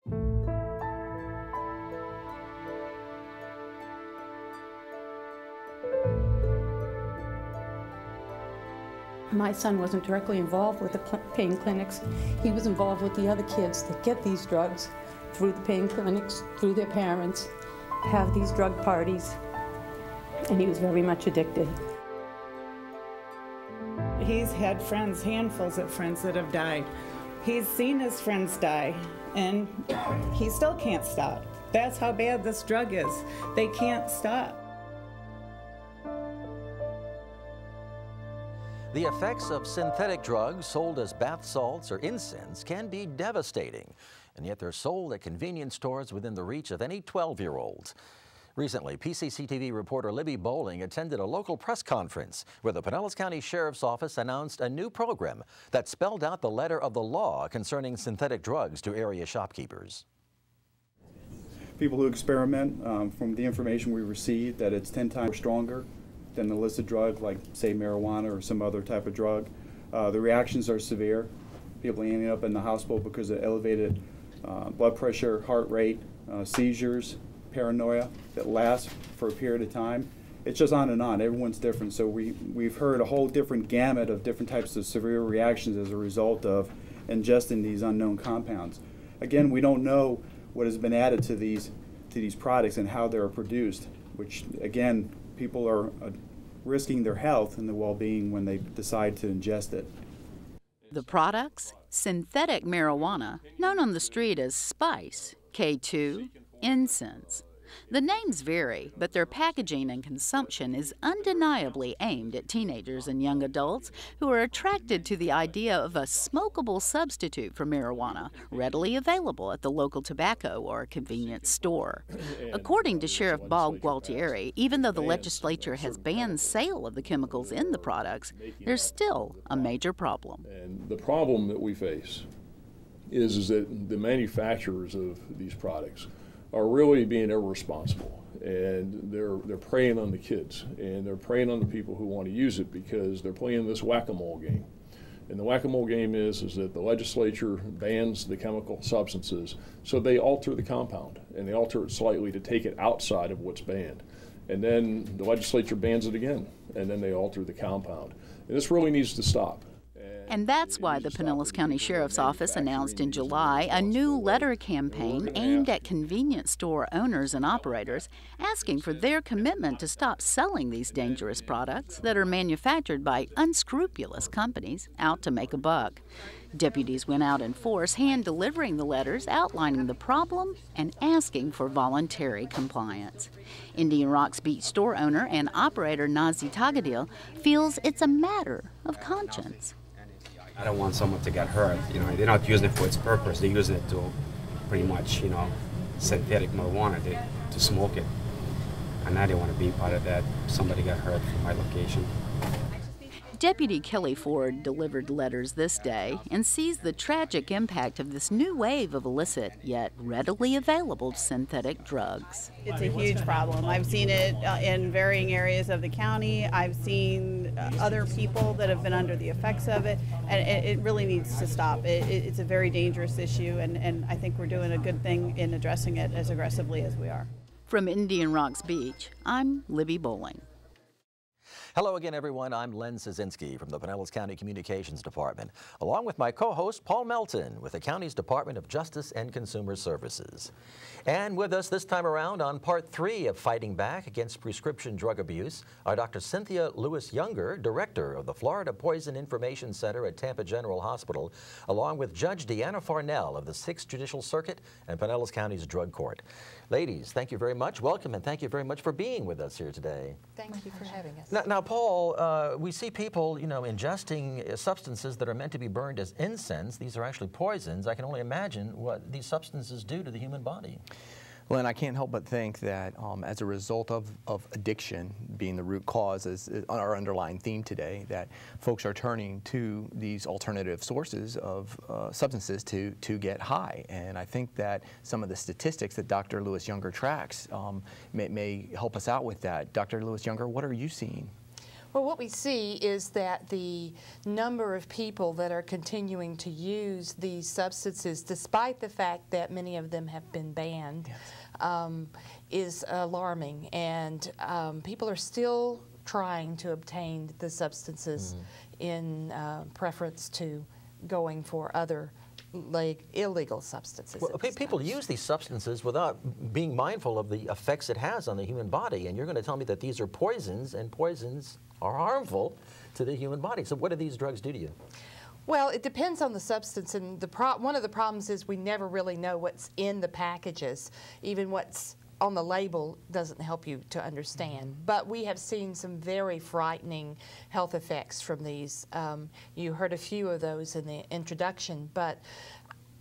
My son wasn't directly involved with the pain clinics. He was involved with the other kids that get these drugs through the pain clinics, through their parents, have these drug parties, and he was very much addicted. He's had friends, handfuls of friends that have died. He's seen his friends die, and he still can't stop. That's how bad this drug is. They can't stop. The effects of synthetic drugs sold as bath salts or incense can be devastating, and yet they're sold at convenience stores within the reach of any 12-year-old. Recently, PCCTV reporter Libby Bowling attended a local press conference where the Pinellas County Sheriff's Office announced a new program that spelled out the letter of the law concerning synthetic drugs to area shopkeepers. People who experiment, from the information we received, that it's 10 times stronger than the illicit drug, like, say, marijuana or some other type of drug. The reactions are severe. People ending up in the hospital because of elevated blood pressure, heart rate, seizures, paranoia that lasts for a period of time. It's just on and on. Everyone's different. So we've heard a whole different gamut of different types of severe reactions as a result of ingesting these unknown compounds. Again, we don't know what has been added to these products and how they're produced, which, again, people are risking their health and their well-being when they decide to ingest it. The products? Synthetic marijuana, known on the street as spice, K2, incense. The names vary, but their packaging and consumption is undeniably aimed at teenagers and young adults who are attracted to the idea of a smokable substitute for marijuana, readily available at the local tobacco or convenience store. According to Sheriff Bob Gualtieri, even though the legislature has banned sale of the chemicals in the products, there's still a major problem. And the problem that we face is that the manufacturers of these products are really being irresponsible, and they're preying on the kids, and they're preying on the people who want to use it because they're playing this whack-a-mole game. And the whack-a-mole game is that the legislature bans the chemical substances, so they alter the compound, and they alter it slightly to take it outside of what's banned. And then the legislature bans it again, and then they alter the compound. And this really needs to stop. And that's why the Pinellas County Sheriff's Office announced in July a new letter campaign aimed at convenience store owners and operators, asking for their commitment to stop selling these dangerous products that are manufactured by unscrupulous companies out to make a buck. Deputies went out in force, hand-delivering the letters outlining the problem and asking for voluntary compliance. Indian Rocks Beach store owner and operator Nazi Tagadil feels it's a matter of conscience. I don't want someone to get hurt. They're not using it for its purpose. They're using it to pretty much, synthetic marijuana to smoke it. And I didn't want to be part of that. Somebody got hurt from my location. Deputy Kelly Ford delivered letters this day and sees the tragic impact of this new wave of illicit yet readily available synthetic drugs. It's a huge problem. I've seen it in varying areas of the county. I've seen other people that have been under the effects of it, and it really needs to stop. It's a very dangerous issue, and I think we're doing a good thing in addressing it as aggressively as we are. From Indian Rocks Beach, I'm Libby Bowling. Hello again, everyone. I'm Len Szynski from the Pinellas County Communications Department, along with my co-host Paul Melton with the county's Department of Justice and Consumer Services. And with us this time around on part 3 of Fighting Back Against Prescription Drug Abuse are Dr. Cynthia Lewis-Younger, Director of the Florida Poison Information Center at Tampa General Hospital, along with Judge Deanna Farnell of the 6th Judicial Circuit and Pinellas County's Drug Court. Ladies, thank you very much. Welcome, and thank you very much for being with us here today. Thank you for having us. Now Paul, we see people, ingesting substances that are meant to be burned as incense. These are actually poisons. I can only imagine what these substances do to the human body. Well, and I can't help but think that as a result of addiction being the root cause, is our underlying theme today, that folks are turning to these alternative sources of substances to get high. And I think that some of the statistics that Dr. Lewis-Younger tracks may help us out with that. Dr. Lewis-Younger, what are you seeing? Well, what we see is that the number of people that are continuing to use these substances, despite the fact that many of them have been banned, is alarming. And people are still trying to obtain the substances in preference to going for other illegal substances. Well, people use these substances without being mindful of the effects it has on the human body, and you're going to tell me that these are poisons, and poisons are harmful to the human body. So what do these drugs do to you? Well, it depends on the substance, and one of the problems is we never really know what's in the packages. Even what's on the label doesn't help you to understand. But we have seen some very frightening health effects from these. You heard a few of those in the introduction, but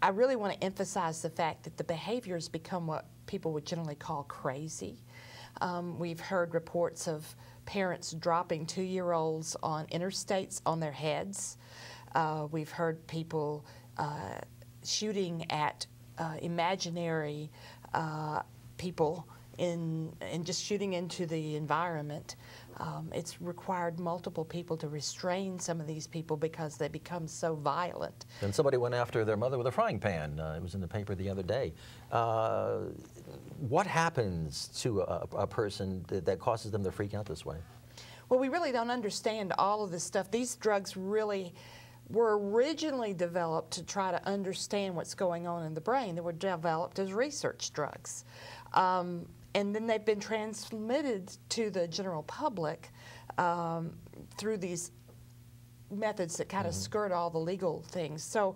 I really want to emphasize the fact that the behaviors become what people would generally call crazy. We've heard reports of parents dropping 2-year-olds on interstates on their heads. We've heard people shooting at imaginary people and just shooting into the environment. It's required multiple people to restrain some of these people because they become so violent. And somebody went after their mother with a frying pan. It was in the paper the other day. What happens to a person that causes them to freak out this way? Well, we really don't understand all of this stuff. These drugs really were originally developed to try to understand what's going on in the brain. They were developed as research drugs. And then they've been transmitted to the general public through these methods that kind of skirt all the legal things. So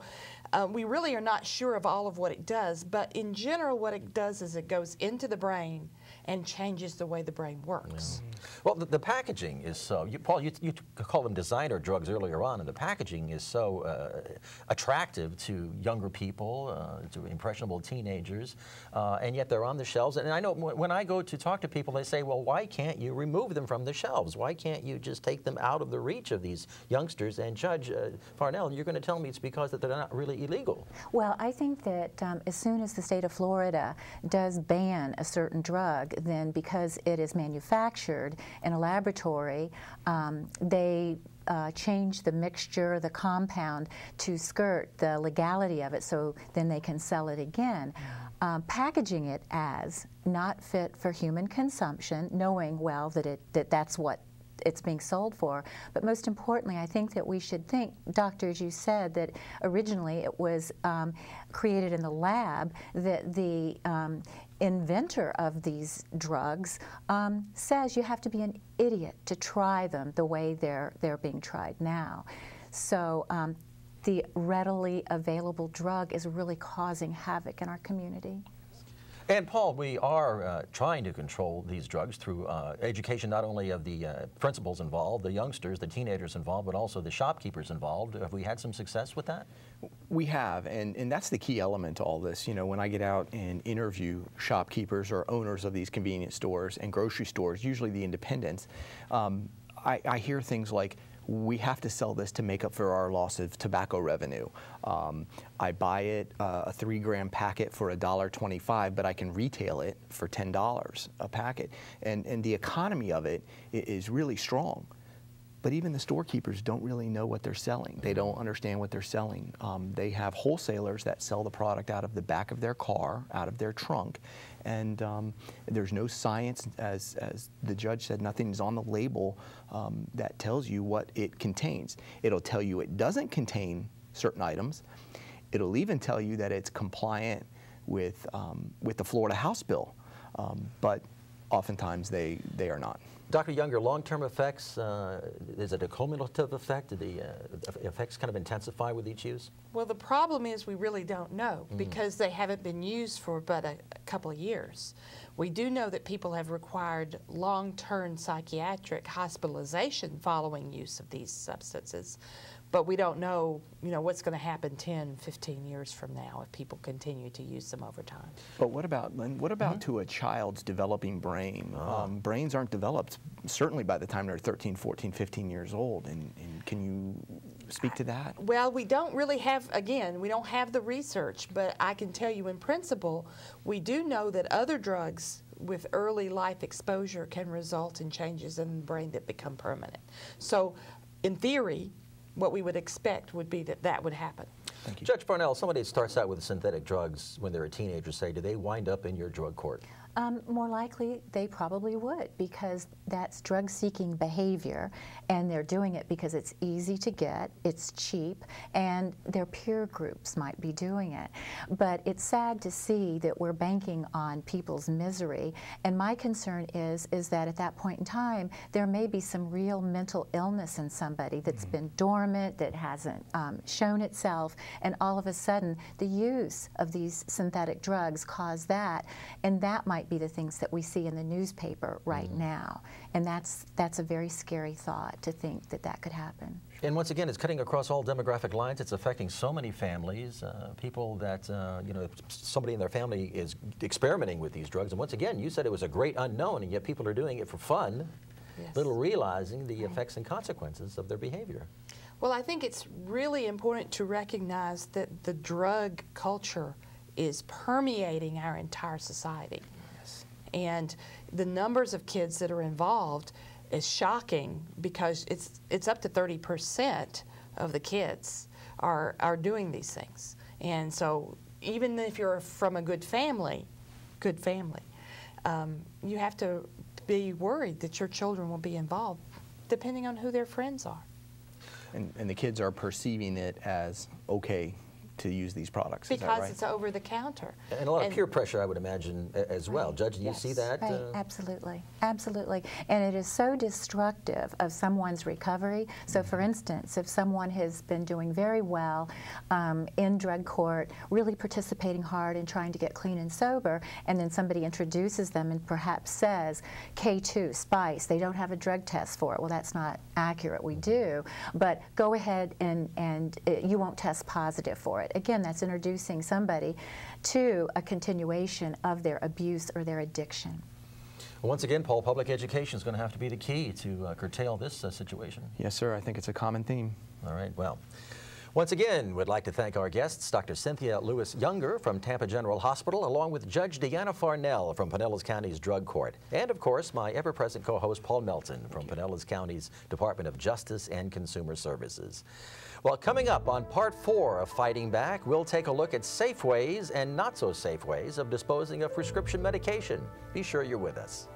we really are not sure of all of what it does, but in general what it does is it goes into the brain and changes the way the brain works. Well, the packaging is so, Paul, you called them designer drugs earlier on, and the packaging is so attractive to younger people, to impressionable teenagers, and yet they're on the shelves. And I know when I go to talk to people, they say, well, why can't you remove them from the shelves? Why can't you just take them out of the reach of these youngsters? And Judge Farnell, you're going to tell me it's because that they're not really illegal. Well, I think that as soon as the state of Florida does ban a certain drug, then because it is manufactured in a laboratory, they change the mixture, the compound, to skirt the legality of it, so then they can sell it again. Packaging it as not fit for human consumption, knowing well that that's what it's being sold for. But most importantly, I think that we should think, Doctor, as you said, that originally it was created in the lab, that the inventor of these drugs says you have to be an idiot to try them the way they're being tried now. So the readily available drug is really causing havoc in our community. And Paul, we are trying to control these drugs through education not only of the principals involved, the youngsters, the teenagers involved, but also the shopkeepers involved. Have we had some success with that? We have, and that's the key element to all this. You know, when I get out and interview shopkeepers or owners of these convenience stores and grocery stores, usually the independents, I hear things like, we have to sell this to make up for our loss of tobacco revenue. I buy it, a 3-gram packet for $1.25, but I can retail it for $10 a packet. And the economy of it is really strong. But even the storekeepers don't really know what they're selling. They don't understand what they're selling. They have wholesalers that sell the product out of the back of their car, out of their trunk, and there's no science, as the judge said, nothing is on the label that tells you what it contains. It'll tell you it doesn't contain certain items. It'll even tell you that it's compliant with the Florida House bill, but oftentimes they are not. Dr. Younger, long-term effects, is it a cumulative effect? Do the effects kind of intensify with each use? Well, the problem is we really don't know because they haven't been used for but a couple of years. We do know that people have required long-term psychiatric hospitalization following use of these substances, but we don't know, what's going to happen 10, 15 years from now if people continue to use them over time. But what about, Lynn, what about to a child's developing brain? Brains aren't developed certainly by the time they're 13, 14, 15 years old, and can you speak to that? Well, we don't really have, again, we don't have the research, but I can tell you in principle, we do know that other drugs with early life exposure can result in changes in the brain that become permanent. So in theory, what we would expect would be that that would happen. Thank you. Judge Farnell, somebody that starts out with synthetic drugs when they're a teenager, say, do they wind up in your drug court? More likely, they probably would, because that's drug-seeking behavior, and they're doing it because it's easy to get, it's cheap, and their peer groups might be doing it. But it's sad to see that we're banking on people's misery, and my concern is that at that point in time, there may be some real mental illness in somebody that's been dormant, that hasn't shown itself, and all of a sudden, the use of these synthetic drugs cause that, and that might be the things that we see in the newspaper right now. And that's a very scary thought, to think that that could happen. And once again, it's cutting across all demographic lines. It's affecting so many families, people that, you know, somebody in their family is experimenting with these drugs. And once again, you said it was a great unknown, and yet people are doing it for fun, little realizing the effects and consequences of their behavior. Well, I think it's really important to recognize that the drug culture is permeating our entire society. And the numbers of kids that are involved is shocking, because it's up to 30% of the kids are doing these things. And so even if you're from a good family, you have to be worried that your children will be involved, depending on who their friends are. And the kids are perceiving it as okay to use these products. Because is that right? it's over the counter. And a lot of peer pressure, I would imagine, as well. Judge, do you see that? Right. Absolutely, absolutely. And it is so destructive of someone's recovery. So for instance, if someone has been doing very well in drug court, really participating hard in trying to get clean and sober, and then somebody introduces them and perhaps says, K2, spice, they don't have a drug test for it. Well, that's not accurate. We do. But go ahead and you won't test positive for it. Again, that's introducing somebody to a continuation of their abuse or their addiction. Well, once again, Paul, public education is going to have to be the key to curtail this situation. Yes, sir. I think it's a common theme. All right. Well, once again, we'd like to thank our guests, Dr. Cynthia Lewis-Younger from Tampa General Hospital, along with Judge Deanna Farnell from Pinellas County's Drug Court, and of course, my ever-present co-host Paul Melton from Pinellas County's Department of Justice and Consumer Services. Well, coming up on Part 4 of Fighting Back, we'll take a look at safe ways and not so safe ways of disposing of prescription medication. Be sure you're with us.